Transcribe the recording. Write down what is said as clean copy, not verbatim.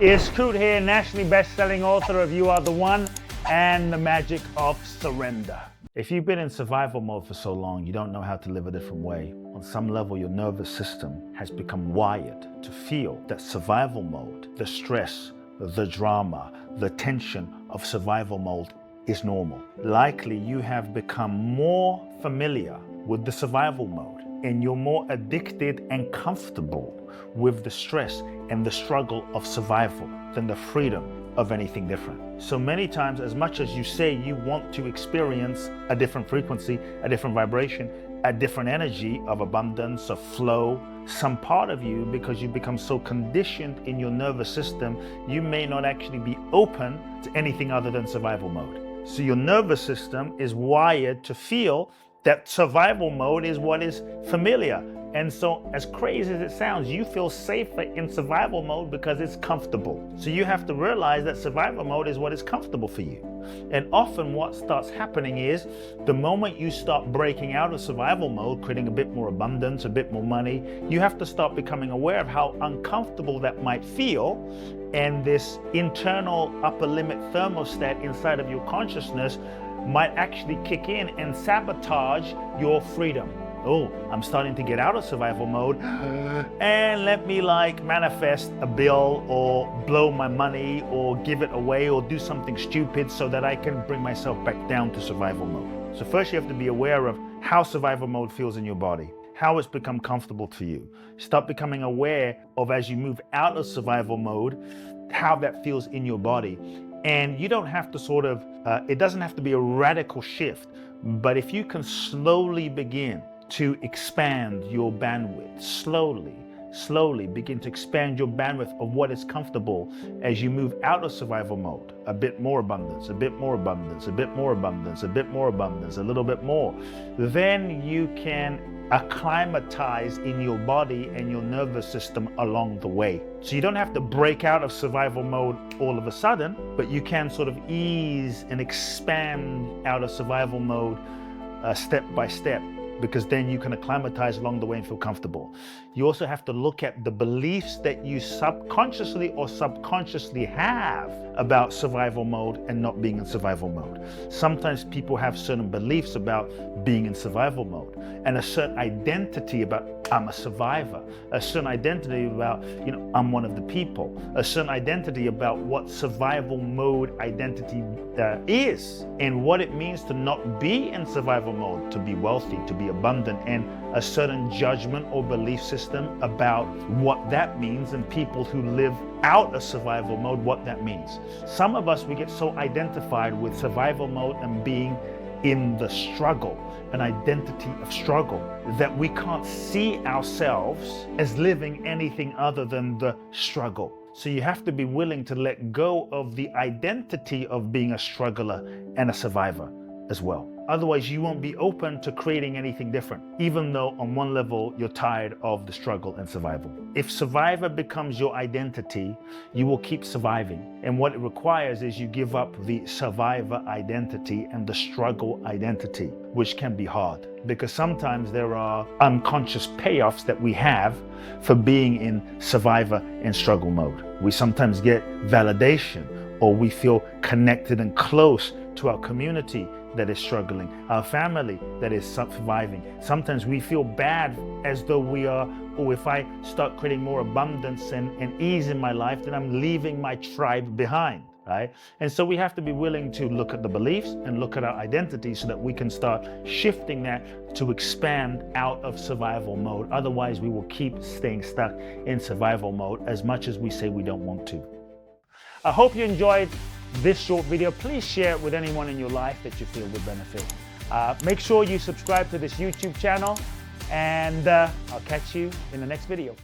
It's Coot here, nationally best-selling author of You Are the One and The Magic of Surrender. If you've been in survival mode for so long, you don't know how to live a different way. On some level, your nervous system has become wired to feel that survival mode, the stress, the drama, the tension of survival mode is normal. Likely, you have become more familiar with the survival mode and you're more addicted and comfortable with the stress and the struggle of survival than the freedom of anything different. So many times, as much as you say you want to experience a different frequency, a different vibration, a different energy of abundance, of flow, some part of you, because you become so conditioned in your nervous system, you may not actually be open to anything other than survival mode. So your nervous system is wired to feel that survival mode is what is familiar. And so, as crazy as it sounds, you feel safer in survival mode because it's comfortable. So you have to realize that survival mode is what is comfortable for you. And often what starts happening is the moment you start breaking out of survival mode, creating a bit more abundance, a bit more money, you have to start becoming aware of how uncomfortable that might feel. And this internal upper limit thermostat inside of your consciousness might actually kick in and sabotage your freedom. Oh, I'm starting to get out of survival mode and let me manifest a bill or blow my money or give it away or do something stupid so that I can bring myself back down to survival mode. So first you have to be aware of how survival mode feels in your body, how it's become comfortable to you. Start becoming aware of, as you move out of survival mode, how that feels in your body. And you don't have to it doesn't have to be a radical shift, but if you can slowly begin to expand your bandwidth, slowly begin to expand your bandwidth of what is comfortable as you move out of survival mode. A bit more abundance, a bit more abundance, a bit more abundance, a bit more abundance, a little bit more. Then you can acclimatize in your body and your nervous system along the way. So you don't have to break out of survival mode all of a sudden, but you can sort of ease and expand out of survival mode step by step, because then you can acclimatize along the way and feel comfortable. You also have to look at the beliefs that you subconsciously or subconsciously have about survival mode and not being in survival mode. Sometimes people have certain beliefs about being in survival mode and a certain identity about I'm a survivor, a certain identity about, I'm one of the people, a certain identity about what survival mode identity is and what it means to not be in survival mode, to be wealthy, to be abundant, and a certain judgment or belief system about what that means, and people who live out of survival mode, what that means. Some of us, we get so identified with survival mode and being in the struggle, an identity of struggle, that we can't see ourselves as living anything other than the struggle. So you have to be willing to let go of the identity of being a struggler and a survivor as well. Otherwise, you won't be open to creating anything different, even though on one level you're tired of the struggle and survival. If survivor becomes your identity, you will keep surviving. And what it requires is you give up the survivor identity and the struggle identity, which can be hard, because sometimes there are unconscious payoffs that we have for being in survivor and struggle mode. We sometimes get validation, or we feel connected and close to our community that is struggling, our family that is surviving. Sometimes we feel bad as though we are, if I start creating more abundance and ease in my life, then I'm leaving my tribe behind, right? And so we have to be willing to look at the beliefs and look at our identity so that we can start shifting that to expand out of survival mode. Otherwise, we will keep staying stuck in survival mode as much as we say we don't want to. I hope you enjoyed this short video. Please share it with anyone in your life that you feel would benefit. Make sure you subscribe to this YouTube channel, and I'll catch you in the next video.